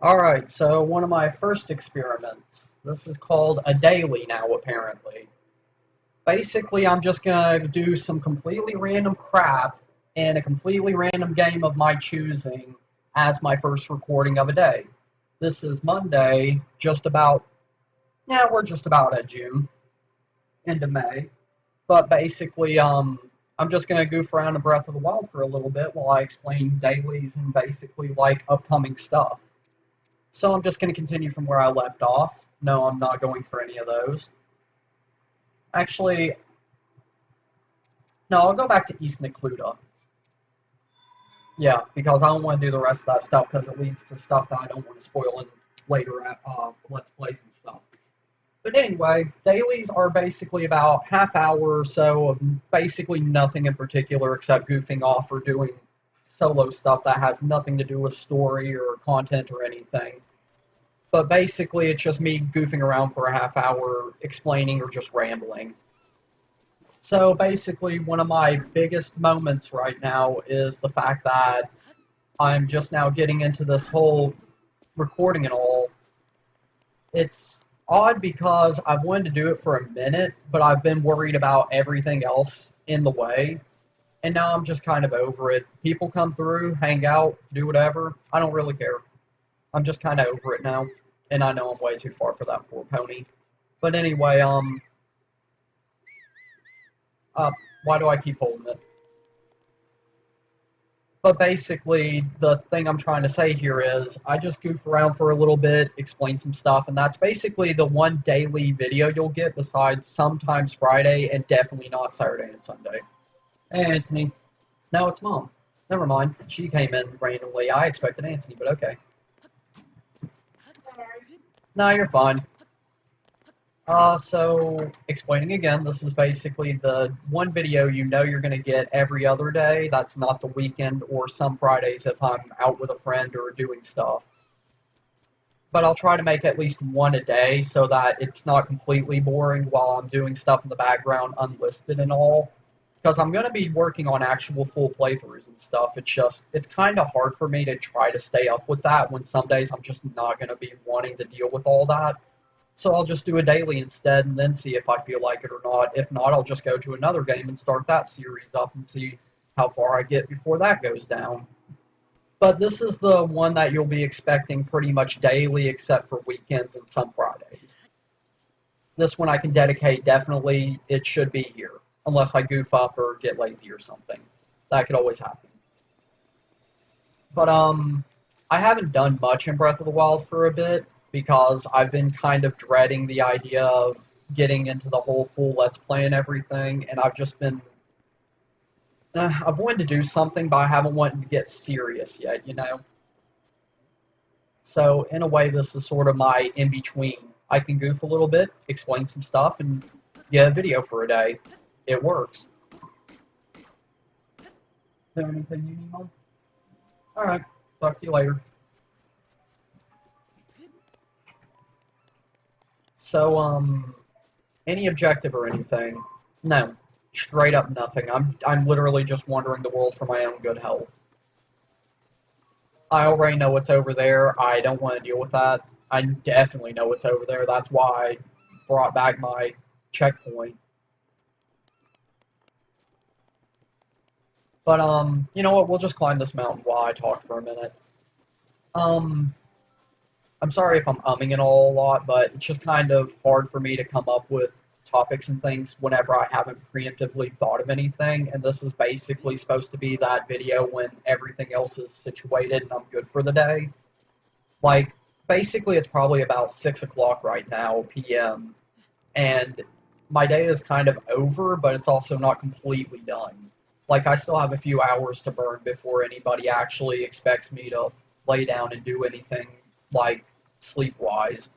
Alright, so one of my first experiments. This is called a daily now, apparently. Basically, I'm just gonna do some completely random crap in a completely random game of my choosing as my first recording of a day. This is Monday, we're just about at June, end of May. But basically, I'm just gonna goof around in Breath of the Wild for a little bit while I explain dailies and basically like upcoming stuff. So I'm just going to continue from where I left off. No, I'm not going for any of those. Actually, no, I'll go back to East Necluda. Yeah, because I don't want to do the rest of that stuff because it leads to stuff that I don't want to spoil in later Let's Plays and stuff. But anyway, dailies are basically about half hour or so of basically nothing in particular except goofing off or doing solo stuff that has nothing to do with story or content or anything. But basically, it's just me goofing around for a half hour, explaining or just rambling. So basically, one of my biggest moments right now is the fact that I'm just now getting into this whole recording and all. It's odd because I've wanted to do it for a minute, but I've been worried about everything else in the way. And now I'm just kind of over it. People come through, hang out, do whatever. I don't really care. I'm just kind of over it now. And I know I'm way too far for that poor pony. But anyway, why do I keep holding it? But basically, the thing I'm trying to say here is, I just goof around for a little bit, explain some stuff, and that's basically the one daily video you'll get besides sometimes Friday and definitely not Saturday and Sunday. Hey, Anthony. No, it's Mom. Never mind. She came in randomly. I expected Anthony, but okay. No, you're fine. So, explaining again, this is basically the one video you know you're going to get every other day. That's not the weekend or some Fridays if I'm out with a friend or doing stuff. But I'll try to make at least one a day so that it's not completely boring while I'm doing stuff in the background unlisted and all. Because I'm going to be working on actual full playthroughs and stuff. It's kind of hard for me to try to stay up with that when some days I'm just not going to be wanting to deal with all that. So I'll just do a daily instead and then see if I feel like it or not. If not, I'll just go to another game and start that series up and see how far I get before that goes down. But this is the one that you'll be expecting pretty much daily except for weekends and some Fridays. This one I can dedicate definitely, it should be here. Unless I goof up or get lazy or something. That could always happen. But I haven't done much in Breath of the Wild for a bit, because I've been kind of dreading the idea of getting into the whole full Let's Play and everything, and I've just been... I've wanted to do something, but I haven't wanted to get serious yet, you know? So, in a way, this is sort of my in-between. I can goof a little bit, explain some stuff, and get a video for a day. It works. Is there anything you need, Mom? Alright, talk to you later. So, any objective or anything? No. Straight up nothing. I'm literally just wandering the world for my own good health. I already know what's over there. I don't want to deal with that. I definitely know what's over there. That's why I brought back my checkpoint. But, you know what? We'll just climb this mountain while I talk for a minute. I'm sorry if I'm umming and all a lot, but it's just kind of hard for me to come up with topics and things whenever I haven't preemptively thought of anything, and this is basically supposed to be that video when everything else is situated and I'm good for the day. Like, basically it's probably about 6 o'clock right now, p.m., and my day is kind of over, but it's also not completely done. Like, I still have a few hours to burn before anybody actually expects me to lay down and do anything, like, sleep-wise.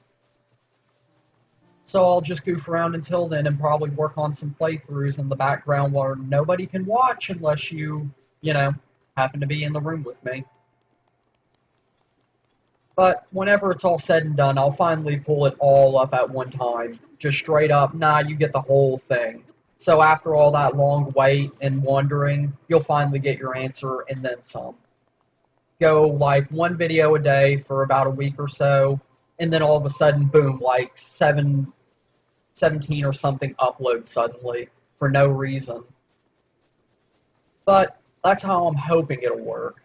So I'll just goof around until then and probably work on some playthroughs in the background where nobody can watch unless you know, happen to be in the room with me. But whenever it's all said and done, I'll finally pull it all up at one time. Just straight up, nah, you get the whole thing. So after all that long wait and wondering, you'll finally get your answer and then some. go like one video a day for about a week or so, and then all of a sudden, boom, like 17 or something upload suddenly for no reason. But that's how I'm hoping it'll work.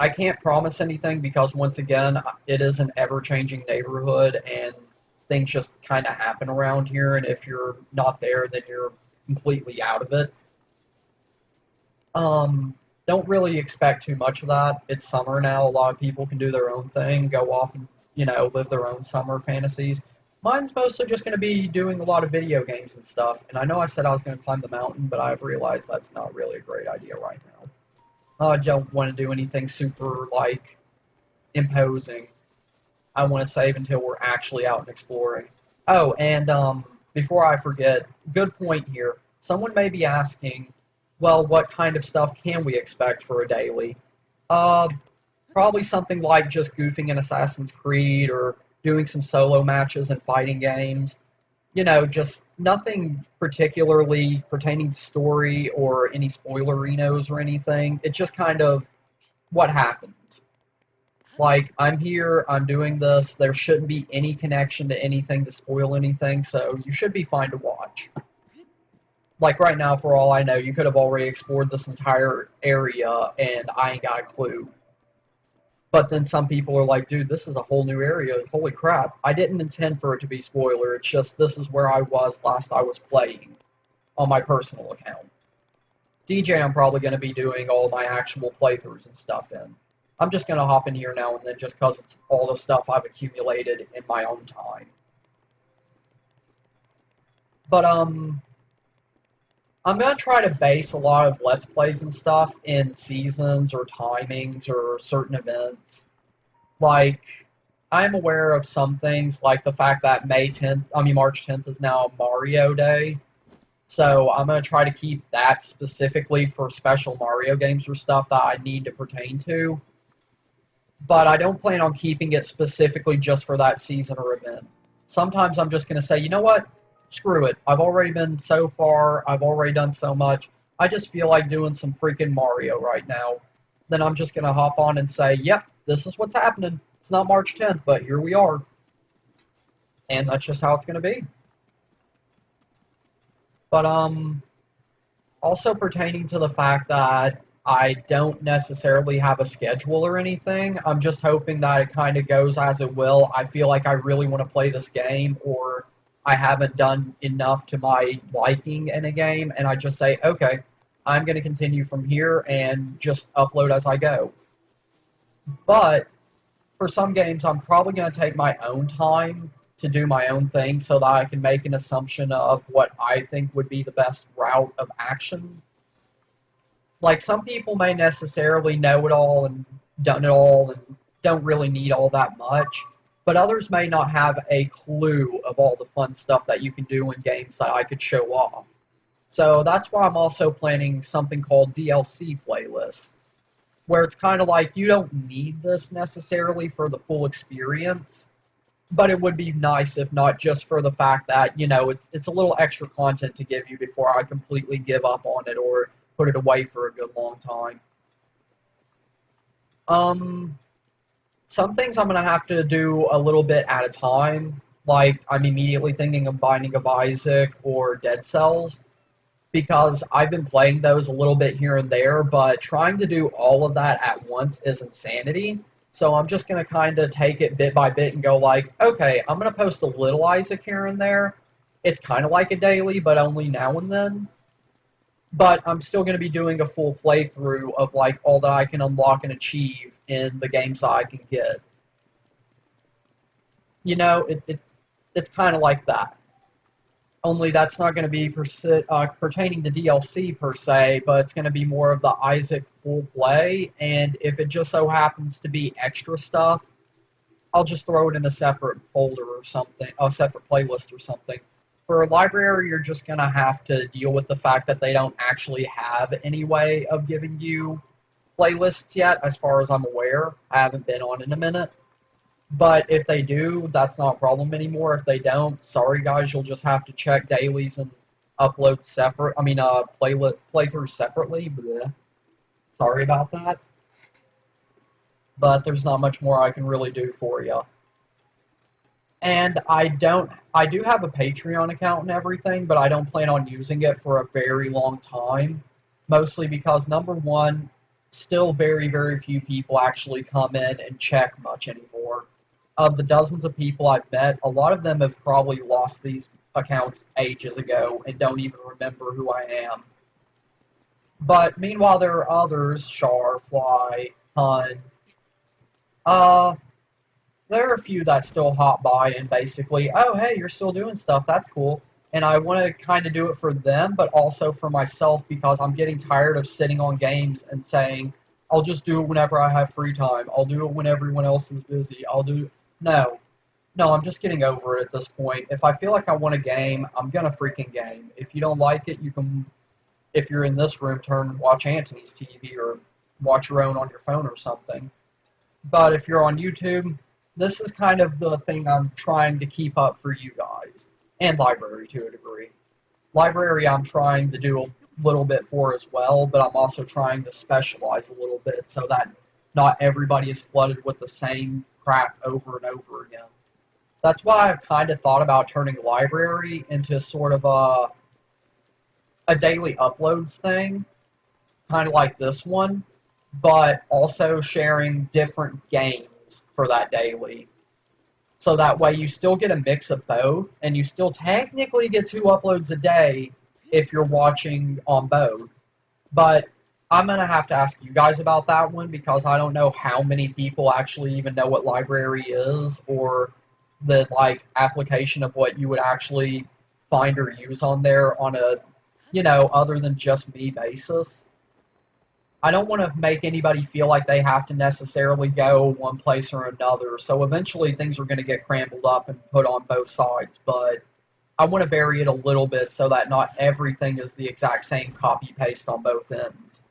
I can't promise anything because, once again, it is an ever-changing neighborhood and things just kind of happen around here, and if you're not there, then you're completely out of it. Don't really expect too much of that. It's summer now. A lot of people can do their own thing, go off and, live their own summer fantasies. Mine's mostly just going to be doing a lot of video games and stuff. And I know I said I was going to climb the mountain, but I've realized that's not really a great idea right now. I don't want to do anything super, like, imposing. I want to save until we're actually out and exploring. Oh, and before I forget, good point here. Someone may be asking, well, what kind of stuff can we expect for a daily? Probably something like just goofing in Assassin's Creed or doing some solo matches and fighting games. Just nothing particularly pertaining to story or any spoilerinos or anything. It's just kind of what happens. Like, I'm here, I'm doing this, there shouldn't be any connection to anything to spoil anything, so you should be fine to watch. Like, right now, for all I know, you could have already explored this entire area, and I ain't got a clue. But then some people are like, dude, this is a whole new area, holy crap. I didn't intend for it to be spoiler, it's just this is where I was last I was playing on my personal account. DJ, I'm probably going to be doing all my actual playthroughs and stuff in. I'm just going to hop in here now and then just because it's all the stuff I've accumulated in my own time. But, I'm going to try to base a lot of Let's Plays and stuff in seasons or timings or certain events. Like, I'm aware of some things, like the fact that March 10th is now Mario Day. So I'm going to try to keep that specifically for special Mario games or stuff that I need to pertain to. But I don't plan on keeping it specifically just for that season or event. Sometimes I'm just going to say, you know what? Screw it. I've already been so far. I've already done so much. I just feel like doing some freaking Mario right now. Then I'm just going to hop on and say, yep, this is what's happening. It's not March 10th, but here we are. And that's just how it's going to be. But, also pertaining to the fact that I don't necessarily have a schedule or anything, I'm just hoping that it kind of goes as it will. I feel like I really want to play this game, or I haven't done enough to my liking in a game, and I just say, okay, I'm going to continue from here and just upload as I go. But for some games, I'm probably going to take my own time to do my own thing so that I can make an assumption of what I think would be the best route of action. Like, some people may necessarily know it all and done it all and don't really need all that much, but others may not have a clue of all the fun stuff that you can do in games that I could show off. So that's why I'm also planning something called DLC playlists, where it's kind of like you don't need this necessarily for the full experience, but it would be nice if not just for the fact that, it's a little extra content to give you before I completely give up on it or put it away for a good long time. Some things I'm going to have to do a little bit at a time. Like, I'm immediately thinking of Binding of Isaac or Dead Cells, because I've been playing those a little bit here and there, but trying to do all of that at once is insanity. So I'm just going to kind of take it bit by bit and go like, okay, I'm going to post a little Isaac here and there. It's kind of like a daily, but only now and then. But I'm still going to be doing a full playthrough of like all that I can unlock and achieve in the games that I can get. It's kind of like that. Only that's not going to be pertaining to DLC per se, but it's going to be more of the Isaac full play. And if it just so happens to be extra stuff, I'll just throw it in a separate folder or something, a separate playlist or something. For a library, you're just going to have to deal with the fact that they don't actually have any way of giving you playlists yet, as far as I'm aware. I haven't been on in a minute. But if they do, that's not a problem anymore. If they don't, sorry guys, you'll just have to check dailies and upload playthroughs separately. Bleh. Sorry about that. but there's not much more I can really do for you. And I do have a Patreon account and everything, but I don't plan on using it for a very long time. Mostly because, number one, still very, very few people actually come in and check much anymore. Of the dozens of people I've met, a lot of them have probably lost these accounts ages ago and don't even remember who I am. But meanwhile, there are others, Char, Fly, Hun, uh, there are a few that still hop by and basically, oh, hey, you're still doing stuff. That's cool. And I want to kind of do it for them, but also for myself because I'm getting tired of sitting on games and saying, I'll just do it whenever I have free time. I'll do it when everyone else is busy. No. No, I'm just getting over it at this point. If I feel like I want a game, I'm going to freaking game. If you don't like it, you can, if you're in this room, turn and watch Anthony's TV or watch your own on your phone or something. But if you're on YouTube, this is kind of the thing I'm trying to keep up for you guys, and Library to a degree. Library I'm trying to do a little bit for as well, but I'm also trying to specialize a little bit so that not everybody is flooded with the same crap over and over again. That's why I've kind of thought about turning Library into sort of a daily uploads thing, kind of like this one, but also sharing different games for that daily. So that way you still get a mix of both, and you still technically get 2 uploads a day if you're watching on both. But I'm going to have to ask you guys about that one because I don't know how many people actually even know what Library is or the application of what you would actually find or use on there on a, other than just me basis. I don't want to make anybody feel like they have to necessarily go one place or another. So eventually things are going to get crambled up and put on both sides. But I want to vary it a little bit so that not everything is the exact same copy-paste on both ends.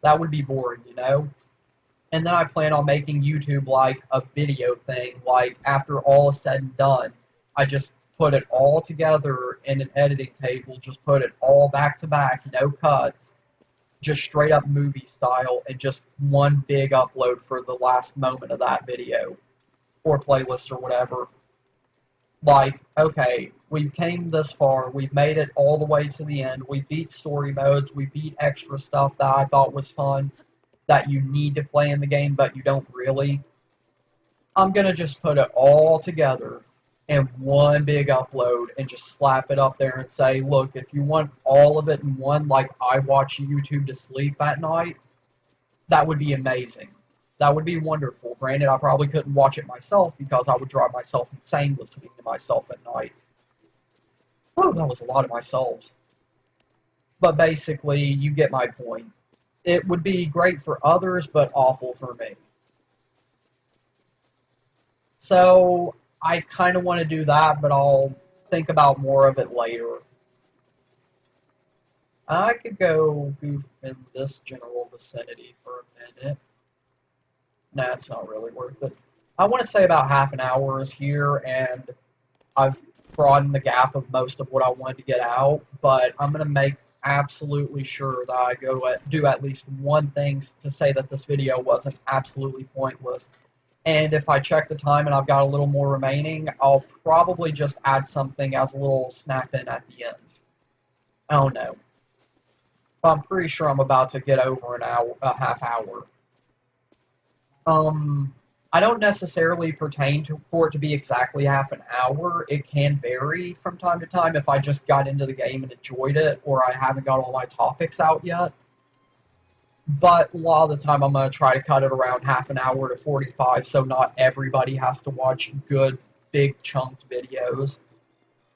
That would be boring, And then I plan on making YouTube like a video thing. Like after all is said and done, I just put it all together in an editing table. Just put it all back to back, no cuts. Just straight up movie style and just one big upload for the last moment of that video or playlist or whatever. Like, okay, we came this far, we've made it all the way to the end, we beat story modes, we beat extra stuff that I thought was fun that you need to play in the game but you don't really. I'm gonna just put it all together in one big upload and just slap it up there and say, look, if you want all of it in one, like I watch YouTube to sleep at night, that would be amazing. That would be wonderful. Granted, I probably couldn't watch it myself because I would drive myself insane listening to myself at night. Oh, that was a lot of myself. But basically, you get my point. It would be great for others, but awful for me. So I kind of want to do that, but I'll think about more of it later. I could go goof in this general vicinity for a minute. Nah, it's not really worth it. I want to say about half an hour is here, and I've broadened the gap of most of what I wanted to get out, but I'm going to make absolutely sure that I do at least one thing to say that this video wasn't absolutely pointless. And if I check the time and I've got a little more remaining, I'll probably just add something as a little snap-in at the end. I don't know. But I'm pretty sure I'm about to get over a half hour. I don't necessarily pertain for it to be exactly half an hour. It can vary from time to time if I just got into the game and enjoyed it, or I haven't got all my topics out yet. But a lot of the time I'm going to try to cut it around half an hour to 45 so not everybody has to watch good, big, chunked videos.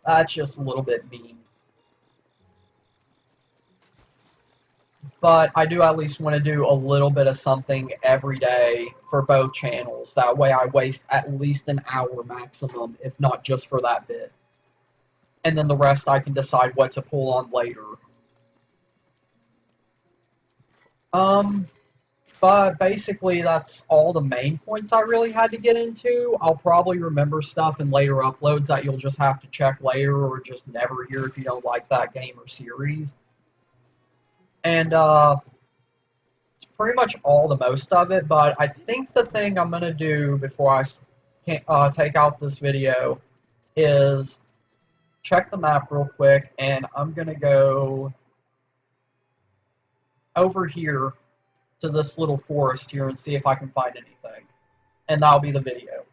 That's just a little bit mean. But I do at least want to do a little bit of something every day for both channels. That way I waste at least an hour maximum, if not just for that bit. And then the rest I can decide what to pull on later. But basically that's all the main points I really had to get into. I'll probably remember stuff in later uploads that you'll just have to check later or just never hear if you don't like that game or series. And, it's pretty much all the most of it, but I think the thing I'm going to do before I take out this video is check the map real quick, and I'm going to go over here to this little forest here and see if I can find anything. And that'll be the video.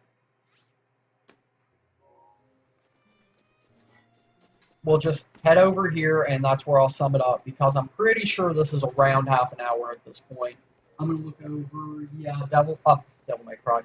We'll just head over here, and that's where I'll sum it up, because I'm pretty sure this is around half an hour at this point. I'm going to look over, yeah, Devil May Cry.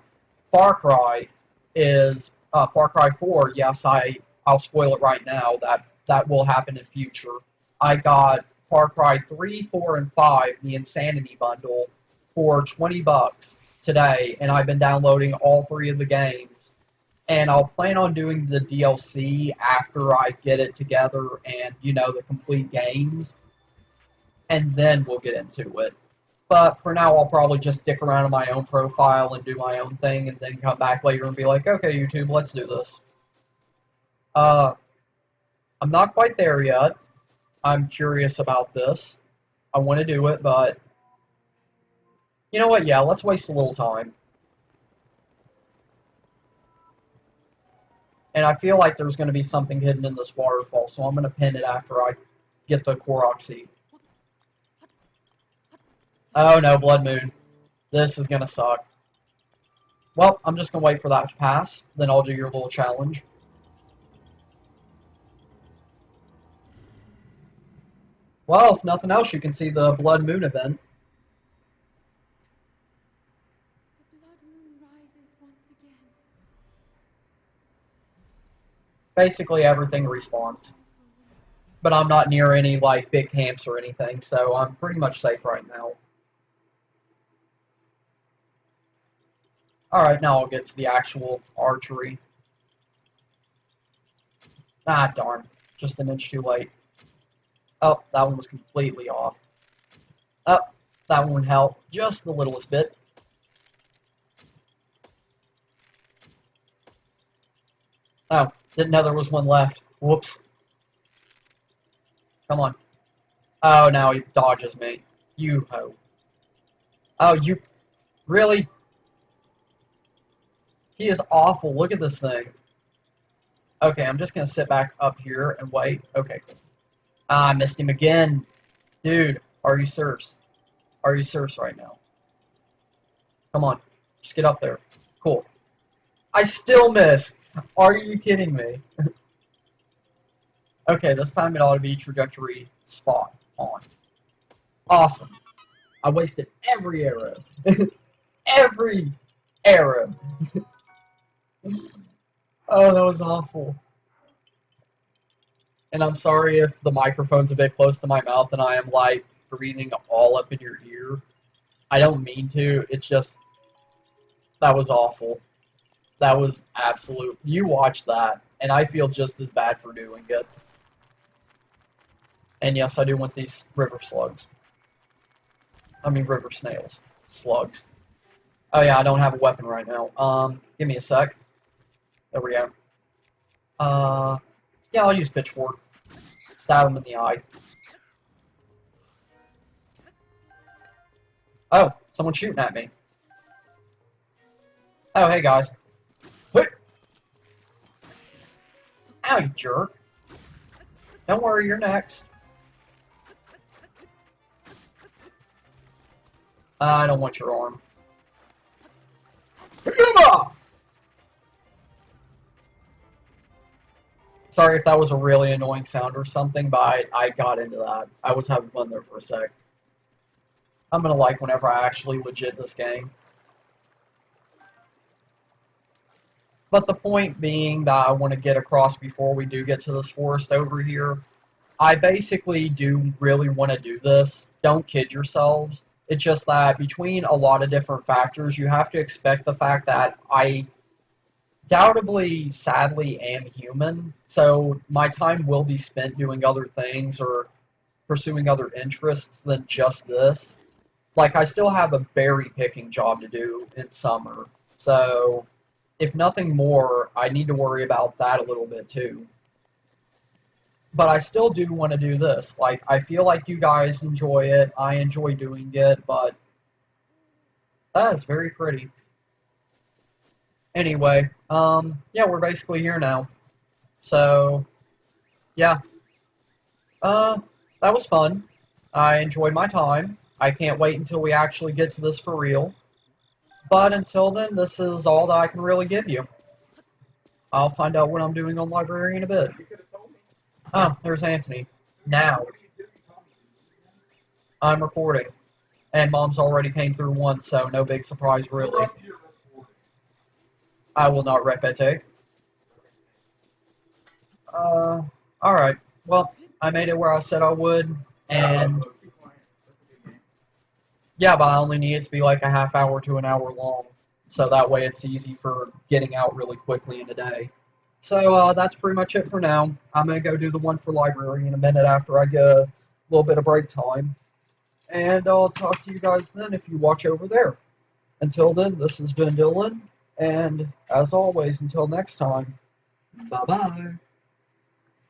Far Cry is, Far Cry 4, yes, I'll spoil it right now, that will happen in future. I got Far Cry 3, 4, and 5, the Insanity Bundle, for $20 today, and I've been downloading all 3 of the games. And I'll plan on doing the DLC after I get it together and, you know, the complete games. And then we'll get into it. But for now, I'll probably just stick around on my own profile and do my own thing, and then come back later and be like, okay, YouTube, let's do this. I'm not quite there yet. I'm curious about this. I want to do it, but you know what? Yeah, let's waste a little time. And I feel like there's going to be something hidden in this waterfall, so I'm going to pin it after I get the Korok seed. Oh no, Blood Moon. This is going to suck. Well, I'm just going to wait for that to pass, then I'll do your little challenge. Well, if nothing else, you can see the Blood Moon event. The blood moon rises once again. Basically, everything respawns. But I'm not near any, like, big camps or anything, so I'm pretty much safe right now. Alright, now I'll get to the actual archery. Ah, darn. Just an inch too late. Oh, that one was completely off. Oh, that one helped just the littlest bit. Oh, didn't know there was one left. Whoops. Come on. Oh, now he dodges me. You ho. Oh, you... Really? He is awful. Look at this thing. Okay, I'm just going to sit back up here and wait. Okay, cool. Ah, I missed him again. Dude, are you serious? Are you serious right now? Come on. Just get up there. Cool. I still missed. Are you kidding me? Okay, this time it ought to be trajectory spot on. Awesome. I wasted every arrow. Every arrow. Oh, that was awful. And I'm sorry if the microphone's a bit close to my mouth and I am, like, breathing all up in your ear. I don't mean to. It's just, that was awful. That was absolute. You watch that, and I feel just as bad for doing it. And yes, I do want these river slugs. I mean river snails. Slugs. Oh yeah, I don't have a weapon right now. Give me a sec. There we go. Yeah, I'll use pitchfork. Stab him in the eye. Oh, someone's shooting at me. Oh, hey guys. Ow, you jerk. Don't worry, you're next. I don't want your arm. Sorry if that was a really annoying sound or something, but I got into that. I was having fun there for a sec. I'm gonna like whenever I actually legit this game. But the point being that I want to get across before we do get to this forest over here, I basically do really want to do this. Don't kid yourselves. It's just that between a lot of different factors, you have to expect the fact that I doubtably, sadly, am human. So my time will be spent doing other things or pursuing other interests than just this. Like, I still have a berry picking job to do in summer. So if nothing more, I need to worry about that a little bit too. But I still do want to do this. Like, I feel like you guys enjoy it. I enjoy doing it, but That is very pretty. Anyway, yeah, we're basically here now. So, yeah, uh, that was fun. I enjoyed my time. I can't wait until we actually get to this for real. But until then, this is all that I can really give you. I'll find out what I'm doing on library in a bit. Oh, there's Anthony. Now, I'm recording. And Mom's already came through once, so no big surprise really. I will not repete. Alright. Well, I made it where I said I would, and yeah, but I only need it to be like a half hour to an hour long, so that way it's easy for getting out really quickly in a day. So that's pretty much it for now. I'm gonna go do the one for library in a minute after I get a little bit of break time, and I'll talk to you guys then if you watch over there. Until then, this has been Dillon, and as always, until next time, bye bye.